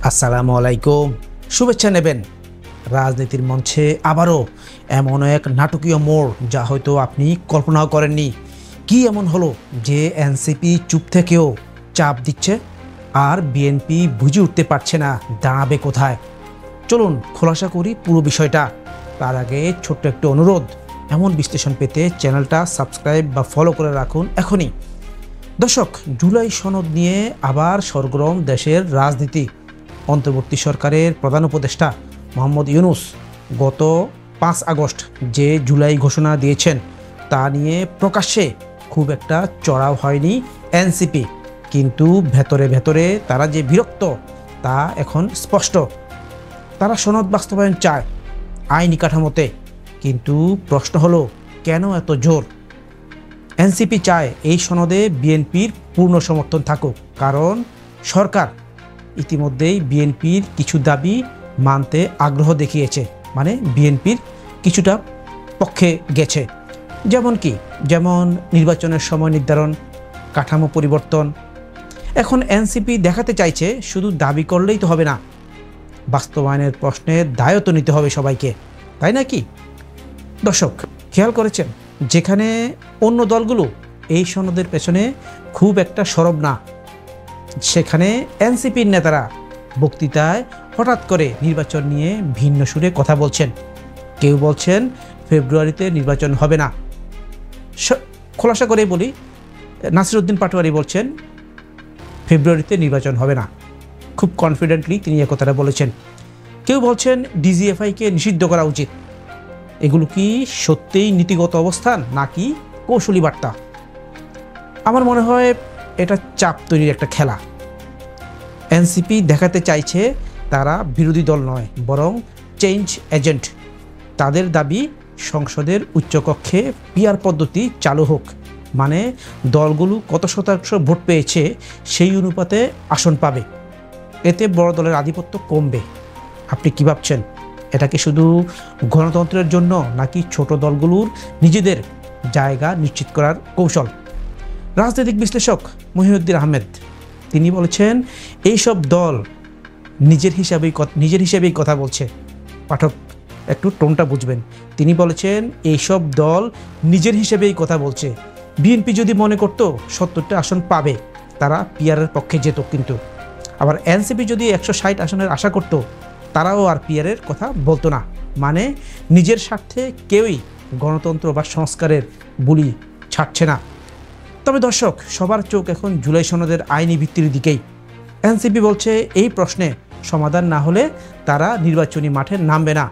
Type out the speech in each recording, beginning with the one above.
আসসালামু আলাইকুম। শুভেচ্ছা নেবেন। রাজনীতির মঞ্চে আবারও এমন এক নাটকীয় মোড় যা হয়তো আপনি কল্পনাও করেননি। কি এমন হলো যে এনসিপি চুপ থেকেও চাপ দিচ্ছে আর বিএনপি বুঝে উঠতে পারছে না দাঁড়াবে কোথায়। চলুন খোলাসা করি পুরো বিষয়টা। তার আগে ছোট্ট একটু অনুরোধ, এমন বিশ্লেষণ পেতে চ্যানেলটা সাবস্ক্রাইব বা ফলো করে রাখুন এখনই। দর্শক, জুলাই সনদ নিয়ে আবার সরগরম দেশের রাজনীতি। অন্তর্বর্তী সরকারের প্রধান উপদেষ্টা মোহাম্মদ ইউনূস গত 5 আগস্ট যে জুলাই ঘোষণা দিয়েছেন তা নিয়ে প্রকাশ্যে খুব একটা চড়াও হয়নি এনসিপি, কিন্তু ভেতরে ভেতরে তারা যে বিরক্ত তা এখন স্পষ্ট। তারা সনদ বাস্তবায়ন চায় আইনি কাঠামোতে, কিন্তু প্রশ্ন হলো কেন এত জোর। এনসিপি চায় এই সনদে বিএনপির পূর্ণ সমর্থন থাকুক, কারণ সরকার ইতিমধ্যেই বিএনপির কিছু দাবি মানতে আগ্রহ দেখিয়েছে, মানে বিএনপির কিছুটা পক্ষে গেছে। যেমন নির্বাচনের সময় নির্ধারণ, কাঠামো পরিবর্তন। এখন এনসিপি দেখাতে চাইছে শুধু দাবি করলেই তো হবে না, বাস্তবায়নের প্রশ্নে দায়িত্ব নিতে হবে সবাইকে, তাই নাকি? দর্শক, খেয়াল করেছেন যেখানে অন্য দলগুলো এই সনদের পেছনে খুব একটা সরব না, সেখানে এনসিপির নেতারা বক্তৃতায় হঠাৎ করে নির্বাচন নিয়ে ভিন্ন সুরে কথা বলছেন। কেউ বলছেন ফেব্রুয়ারিতে নির্বাচন হবে না। খোলাসা করে বলি, নাসিরউদ্দিন পাটোয়ারি বলছেন ফেব্রুয়ারিতে নির্বাচন হবে না। খুব কনফিডেন্টলি তিনি একথাটা বলেছেন। কেউ বলছেন ডিজিএফআইকে নিষিদ্ধ করা উচিত। এগুলো কি সত্যিই নীতিগত অবস্থান নাকি কৌশলী বার্তা? আমার মনে হয় এটা চাপ তৈরির একটা খেলা। এনসিপি দেখাতে চাইছে তারা বিরোধী দল নয়, বরং চেঞ্জ এজেন্ট। তাদের দাবি সংসদের উচ্চকক্ষে পিআর পদ্ধতি চালু হোক, মানে দলগুলো কত শতাংশ ভোট পেয়েছে সেই অনুপাতে আসন পাবে। এতে বড় দলের আধিপত্য কমবে। আপনি কি ভাবছেন, এটা কি শুধু গণতন্ত্রের জন্য নাকি ছোট দলগুলোর নিজেদের জায়গা নিশ্চিত করার কৌশল? রাজনৈতিক বিশ্লেষক মহিউদ্দিন আহমেদ তিনি বলেছেন এইসব দল নিজের হিসাবেই কথা বলছে। পাঠক একটু টোনটা বুঝবেন। তিনি বলেছেন এইসব দল নিজের হিসেবেই কথা বলছে। বিএনপি যদি মনে করতো 70টা আসন পাবে, তারা পিআরের পক্ষে যেত, কিন্তু আবার এনসিপি যদি 160 আসনের আশা করত, তারাও আর পিআরের কথা বলতো না। মানে নিজের স্বার্থে কেউই গণতন্ত্র বা সংস্কারের বুলি ছাড়ছে না। তবে দর্শক, সবার চোখ এখন জুলাই সনদের আইনি ভিত্তির দিকেই। এনসিপি বলছে এই প্রশ্নে সমাধান না হলে তারা নির্বাচনী মাঠে নামবে না।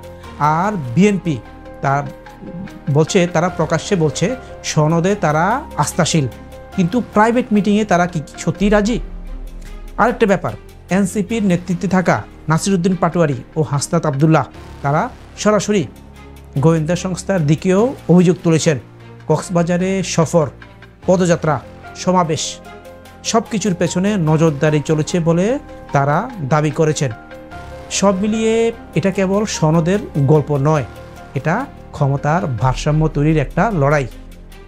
আর বিএনপি তারা প্রকাশ্যে বলছে সনদে তারা আস্থাশীল, কিন্তু প্রাইভেট মিটিংয়ে তারা কি সত্যিই রাজি? আরেকটা ব্যাপার, এনসিপির নেতৃত্বে থাকা নাসিরউদ্দিন পাটোয়ারি ও হাসনাত আবদুল্লাহ তারা সরাসরি গোয়েন্দা সংস্থার দিকেও অভিযোগ তুলেছেন। কক্সবাজারে সফর, পদযাত্রা, সমাবেশ সব কিছুর পেছনে নজরদারি চলেছে বলে তারা দাবি করেছেন। সব মিলিয়ে এটা কেবল সনদের গল্প নয়, এটা ক্ষমতার ভারসাম্য তৈরির একটা লড়াই।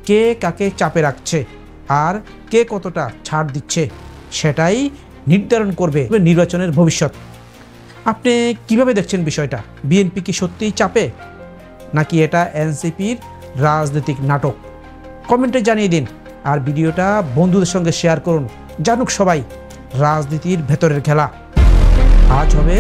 কে কাকে চাপে রাখছে আর কে কতটা ছাড় দিচ্ছে সেটাই নির্ধারণ করবে নির্বাচনের ভবিষ্যৎ। আপনি কিভাবে দেখছেন বিষয়টা? বিএনপি কি সত্যিই চাপে, নাকি এটা এনসিপির রাজনৈতিক নাটক? কমেন্টে জানিয়ে দিন। আর ভিডিওটা বন্ধুদের সঙ্গে শেয়ার করুন, জানুক সবাই রাজনীতির ভেতরের খেলা। আজ হবে